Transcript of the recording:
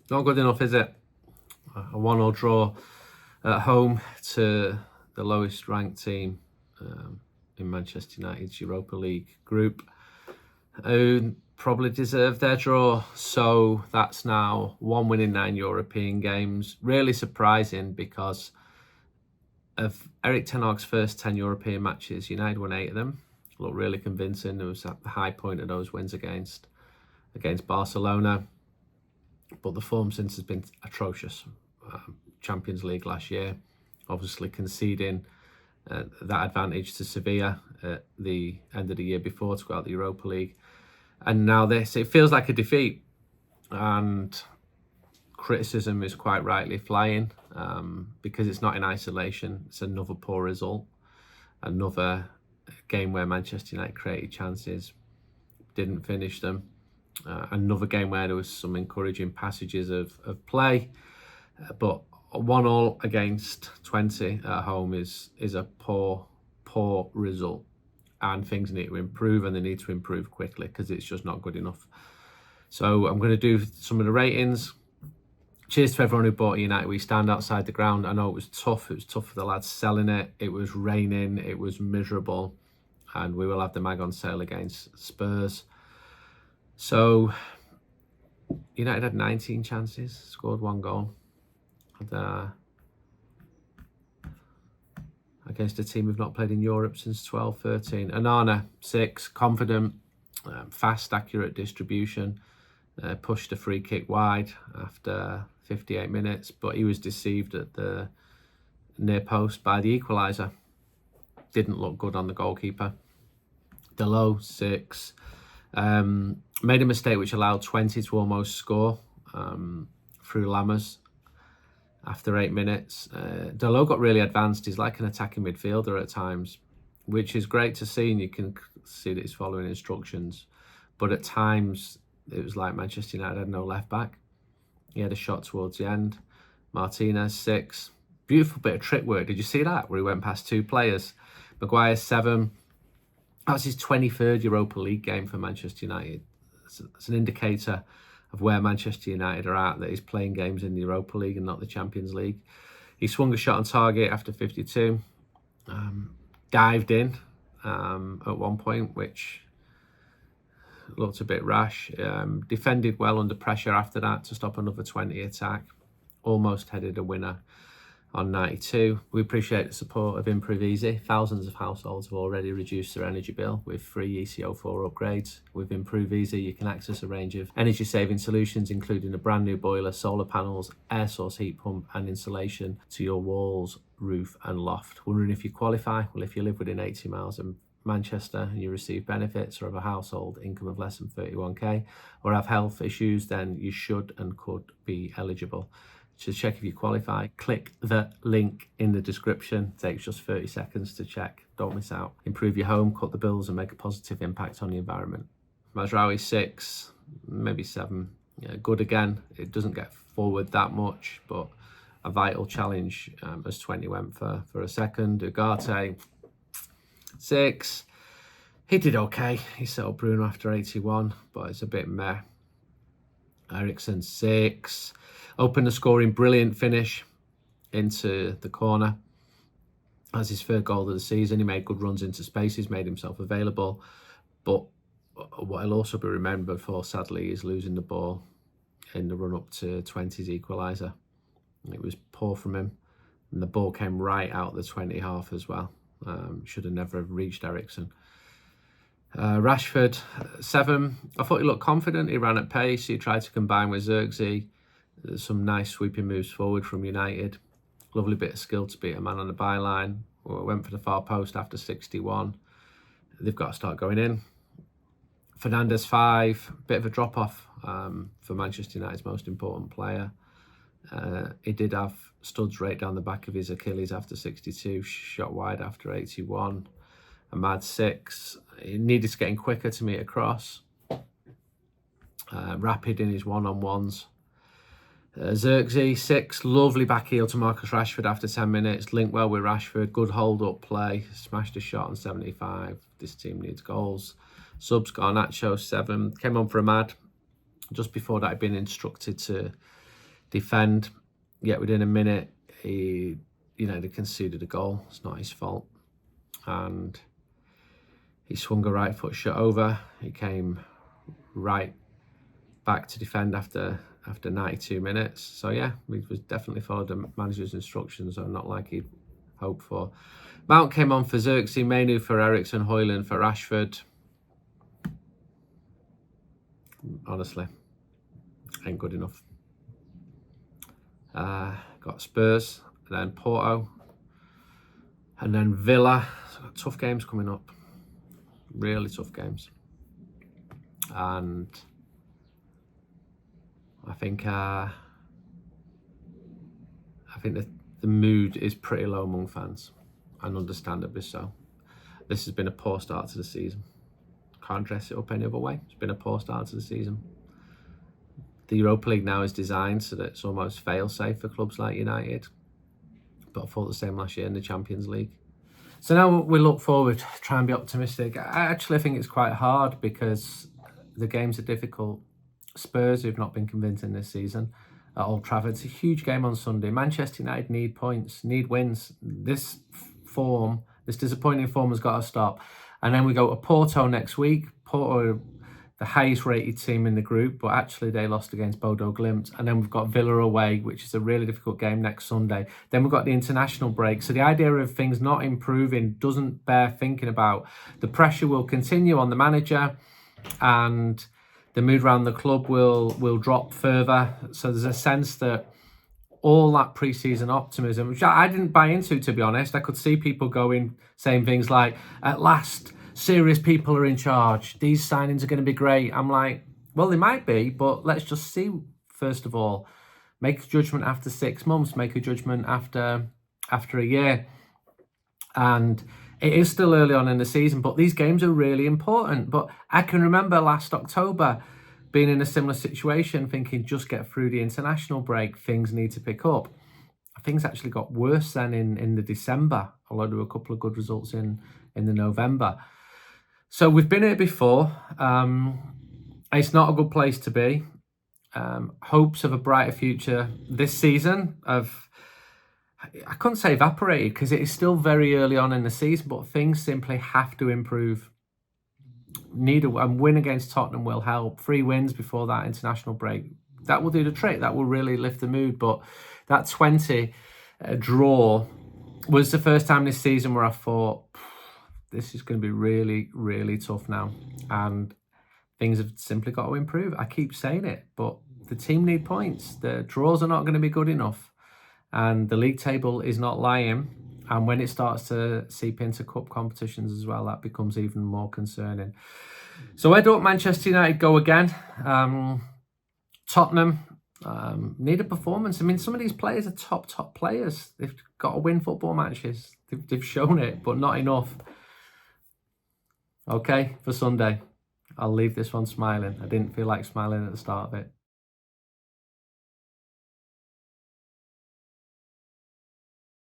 Not good enough, is it? A 1-1 draw at home to the lowest ranked team in Manchester United's Europa League group, who probably deserved their draw. So that's now 1 win in 9 European games. Really surprising because of Erik ten Hag's first 10 European matches, United won 8 of them. Looked really convincing. It was at the high point of those wins against Barcelona. But the form since has been atrocious. Champions League last year, obviously conceding that advantage to Sevilla at the end of the year before to go out the Europa League. And now this, it feels like a defeat. And criticism is quite rightly flying because it's not in isolation. It's another poor result. Another game where Manchester United created chances, didn't finish them. Another game where there was some encouraging passages of play, but 1-1 against Twente at home is a poor result, and things need to improve, and they need to improve quickly because it's just not good enough. So I'm going to do some of the ratings. Cheers to everyone who bought United. We stand outside the ground. I know it was tough. It was tough for the lads selling it. It was raining. It was miserable, and we will have the mag on sale against Spurs. So United had 19 chances, scored 1 goal. And, against a team who've not played in Europe since 12-13. Onana, 6, confident, fast, accurate distribution. Pushed a free kick wide after 58 minutes, but he was deceived at the near post by the equaliser. Didn't look good on the goalkeeper. Dalot, 6. Made a mistake which allowed Twente to almost score through Lammers after 8 minutes. Dalot got really advanced. He's like an attacking midfielder at times, which is great to see, and you can see that he's following instructions. But at times, it was like Manchester United had no left back. He had a shot towards the end. Martinez, 6. Beautiful bit of trick work. Did you see that? Where he went past 2 players. Maguire, 7. That was his 23rd Europa League game for Manchester United. It's an indicator of where Manchester United are at, that he's playing games in the Europa League and not the Champions League. He swung a shot on target after 52. Dived in at one point, which looked a bit rash. Defended well under pressure after that to stop another Twente attack. Almost headed a winner on 92. We appreciate the support of Improve Easy. Thousands of households have already reduced their energy bill with free ECO4 upgrades. With Improve Easy, you can access a range of energy saving solutions, including a brand new boiler, solar panels, air source heat pump, and insulation to your walls, roof, and loft. Wondering if you qualify? Well, if you live within 80 miles of Manchester and you receive benefits, or have a household income of less than 31k, or have health issues, then you should and could be eligible. To check if you qualify, click the link in the description. It takes just 30 seconds to check. Don't miss out. Improve your home, cut the bills, and make a positive impact on the environment. Mazraoui, 6, maybe 7. Yeah, good again. It doesn't get forward that much, but a vital challenge as Twente went for a second. Ugarte, 6. He did okay. He settled Bruno after 81, but it's a bit meh. Eriksen, 6. Opened the scoring, brilliant finish into the corner. That's his third goal of the season. He made good runs into spaces, made himself available. But what he'll also be remembered for, sadly, is losing the ball in the run-up to Twente's equaliser. It was poor from him. And the ball came right out the Twente half as well. Should have never reached Eriksen. Rashford, 7. I thought he looked confident. He ran at pace. He tried to combine with Xerxes. There's some nice sweeping moves forward from United. Lovely bit of skill to beat a man on the byline. Went for the far post after 61. They've got to start going in. Fernandes, 5. Bit of a drop-off for Manchester United's most important player. He did have studs right down the back of his Achilles after 62. Shot wide after 81. Ahmad, 6. He needed to get in quicker to meet across. Rapid in his one-on-ones. Xerxes, 6. Lovely back heel to Marcus Rashford after 10 minutes. Linked well with Rashford. Good hold-up play. Smashed a shot on 75. This team needs goals. Subs, Garnacho, 7. Came on for Ahmad. Just before that, I'd been instructed to defend. Yet within a minute, they conceded a goal. It's not his fault. And he swung a right foot shot over. He came right back to defend after 92 minutes. So yeah, we definitely followed the manager's instructions, or not like he'd hoped for. Mount came on for Xerxes, Mainu for Eriksen, Højlund for Rashford. Honestly, ain't good enough. Got Spurs, and then Porto, and then Villa. So got tough games coming up. Really tough games. And I think that the mood is pretty low among fans, and understandably so. This has been a poor start to the season. Can't dress it up any other way. It's been a poor start to the season. The Europa League now is designed so that it's almost fail-safe for clubs like United. But I thought the same last year in the Champions League. So now we look forward, try and be optimistic. I actually think it's quite hard because the games are difficult. Spurs, who've not been convincing this season, at Old Trafford. It's a huge game on Sunday. Manchester United need points, need wins. This disappointing form has got to stop. And then we go to Porto next week. Porto, the highest rated team in the group, but actually they lost against Bodo Glimt. And then we've got Villa away, which is a really difficult game next Sunday. Then we've got the international break. So the idea of things not improving doesn't bear thinking about. The pressure will continue on the manager, and the mood around the club will drop further. So there's a sense that all that pre-season optimism, which I didn't buy into, to be honest. I could see people saying things like, at last, serious people are in charge. These signings are going to be great. I'm like, well, they might be, but let's just see, first of all. Make a judgment after 6 months. Make a judgment after a year. And it is still early on in the season, but these games are really important. But I can remember last October being in a similar situation, thinking just get through the international break, things need to pick up. Things actually got worse then in the December, although there were a couple of good results in the November. So we've been here before. It's not a good place to be. Hopes of a brighter future this season I couldn't say evaporated because it is still very early on in the season, but things simply have to improve. A win against Tottenham will help. 3 wins before that international break, that will do the trick. That will really lift the mood. But that Twente draw was the first time this season where I thought, this is going to be really, really tough now. And things have simply got to improve. I keep saying it, but the team need points. The draws are not going to be good enough. And the league table is not lying. And when it starts to seep into cup competitions as well, that becomes even more concerning. So where don't Manchester United go again? Tottenham need a performance. I mean, some of these players are top players. They've got to win football matches. They've shown it, but not enough. Okay, for Sunday, I'll leave this one smiling. I didn't feel like smiling at the start of it.